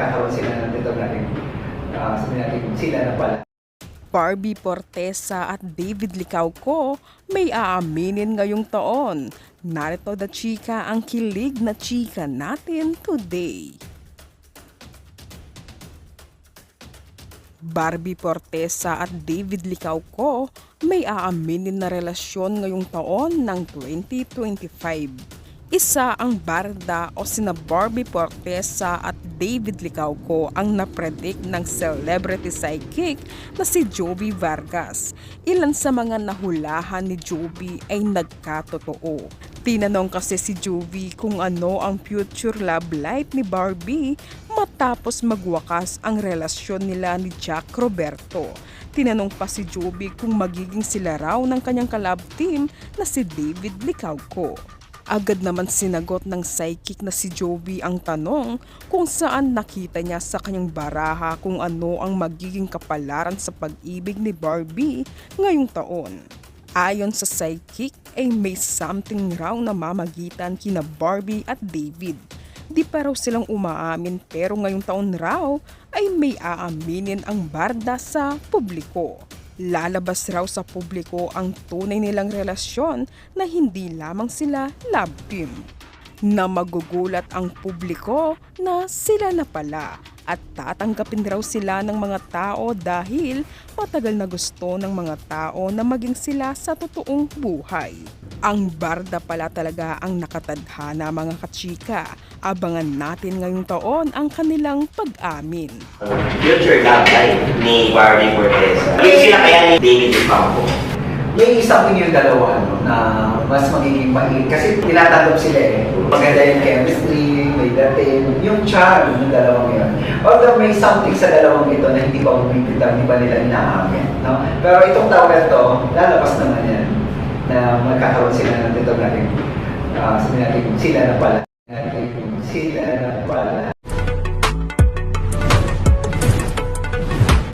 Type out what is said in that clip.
magkakaroon sila ng dito natin, sabihin natin sila na pala. Barbie Fortesa at David Licauco may aaminin ngayong taon. Narito na chika ang kilig na chika natin today. Barbie Fortesa at David Licauco may aaminin na relasyon ngayong taon ng 2025. Isa ang barda o sina Barbie Fortesa at David Licauco ang napredict ng celebrity psychic na si Jovi Vargas. Ilan sa mga nahulahan ni Jovi ay nagkatotoo. Tinanong kasi si Jovi kung ano ang future love life ni Barbie matapos magwakas ang relasyon nila ni Jack Roberto. Tinanong pa si Jovi kung magiging sila raw ng kanyang kalab team na si David Licauco. Agad naman sinagot ng psychic na si Jovi ang tanong kung saan nakita niya sa kanyang baraha kung ano ang magiging kapalaran sa pag-ibig ni Barbie ngayong taon. Ayon sa psychic ay may something raw na mamagitan kina Barbie at David. Di pa raw silang umaamin pero ngayong taon raw ay may aaminin ang barda sa publiko. Lalabas raw sa publiko ang tunay nilang relasyon na hindi lamang sila love team. Na magugulat ang publiko na sila na pala at tatanggapin raw sila ng mga tao dahil matagal na gusto ng mga tao na maging sila sa totoong buhay. Ang barda pala talaga ang nakatadhana mga kachika. Abangan natin ngayong taon ang kanilang pag-amin. Future love life ni Barbie Fortesa. Yung sila kaya ni David Licauco. May something yung dalawa na mas magiging mainit kasi tinatanggap sila maganda yung chemistry, may dating, yung charm ng dalawang yun. Although may something sa dalawang ito na hindi pa bumibitang, hindi pa nila inaamin. No? Pero itong tawag to, lalabas naman yan na magkakaroon sila ng dito natin, sabihin natin sila na pala. Sila na pala.